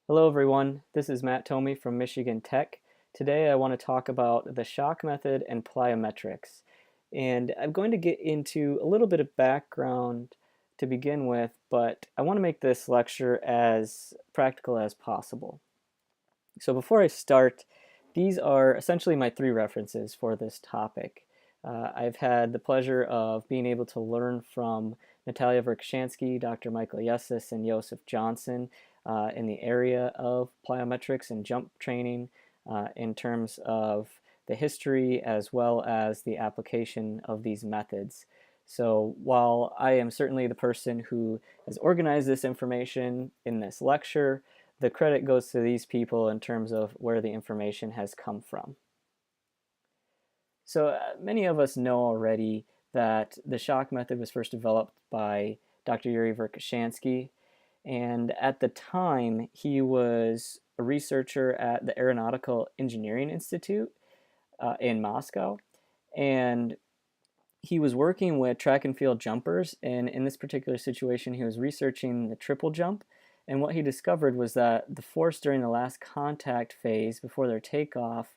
Hello everyone, this is Matt Thome from Michigan Tech. Today I want to talk about the shock method and plyometrics. And I'm going to get into a little bit of background to begin with, but I want to make this lecture as practical as possible. So before I start, these are essentially my three references for this topic. I've had the pleasure of being able to learn from Natalia Verkshonsky, Dr. Michael Yessis, and Yosef Johnson in the area of plyometrics and jump training in terms of the history as well as the application of these methods. So while I am certainly the person who has organized this information in this lecture, the credit goes to these people in terms of where the information has come from. So many of us know already that the shock method was first developed by Dr. Yuri Verkhoshansky, and at the time he was a researcher at the Aeronautical Engineering Institute in Moscow, and he was working with track and field jumpers, and in this particular situation he was researching the triple jump. And what he discovered was that the force during the last contact phase before their takeoff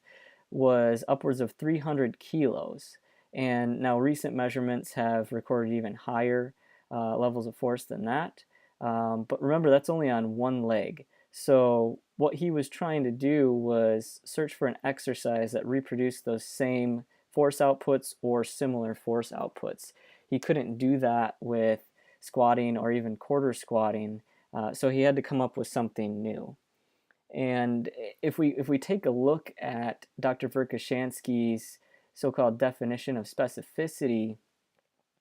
was upwards of 300 kilos. And now recent measurements have recorded even higher levels of force than that. But remember, that's only on one leg. So what he was trying to do was search for an exercise that reproduced those same force outputs or similar force outputs. He couldn't do that with squatting or even quarter squatting. So he had to come up with something new. And if we take a look at Dr. Verkhoshansky's so-called definition of specificity,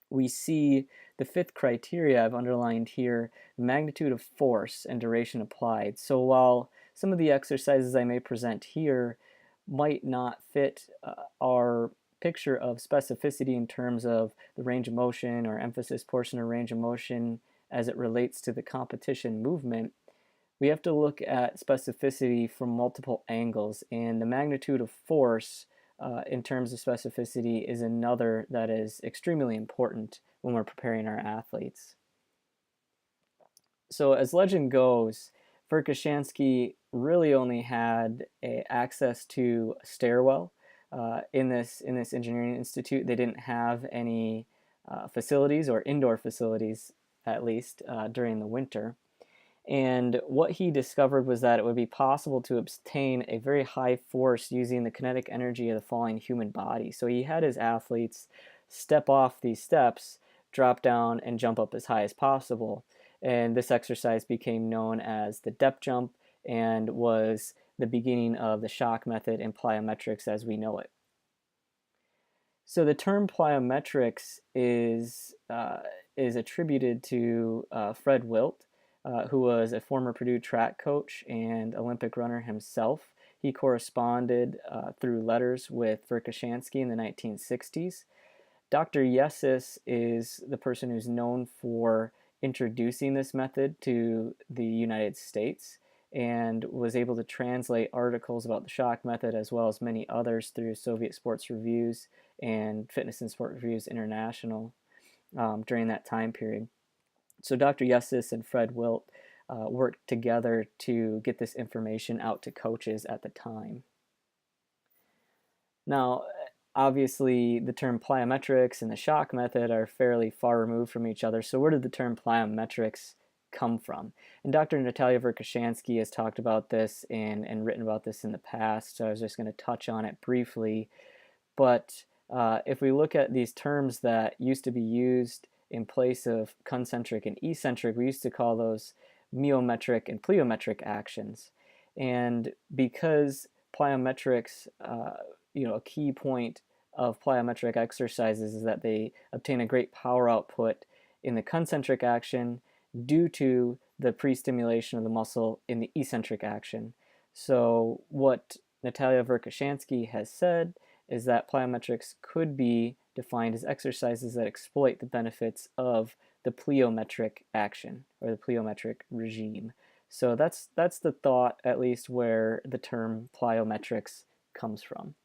we see the fifth criteria I've underlined here, magnitude of force and duration applied. So while some of the exercises I may present here might not fit our picture of specificity in terms of the range of motion or emphasis portion of range of motion as it relates to the competition movement, we have to look at specificity from multiple angles, and the magnitude of force in terms of specificity is another that is extremely important when we're preparing our athletes. So as legend goes, Verkhoshansky really only had access to a stairwell in this engineering institute. They didn't have any facilities or indoor facilities, at least during the winter. And what he discovered was that it would be possible to obtain a very high force using the kinetic energy of the falling human body. So he had his athletes step off these steps, drop down, and jump up as high as possible. And this exercise became known as the depth jump and was the beginning of the shock method and plyometrics as we know it. So the term plyometrics is attributed to Fred Wilt, who was a former Purdue track coach and Olympic runner himself. He corresponded through letters with Verkhoshansky in the 1960s. Dr. Yessis is the person who's known for introducing this method to the United States and was able to translate articles about the shock method as well as many others through Soviet Sports Reviews and Fitness and Sport Reviews International during that time period. So Dr. Yessis and Fred Wilt worked together to get this information out to coaches at the time. Now, obviously, the term plyometrics and the shock method are fairly far removed from each other. So where did the term plyometrics come from? And Dr. Natalia Verkshonsky has talked about this and written about this in the past, so I was just going to touch on it briefly. But if we look at these terms that used to be used in place of concentric and eccentric, we used to call those myometric and plyometric actions. And because plyometrics, a key point of plyometric exercises is that they obtain a great power output in the concentric action due to the pre-stimulation of the muscle in the eccentric action. So what Natalia Verkhoshansky has said is that plyometrics could be defined as exercises that exploit the benefits of the plyometric action or the plyometric regime. So that's the thought, at least, where the term plyometrics comes from.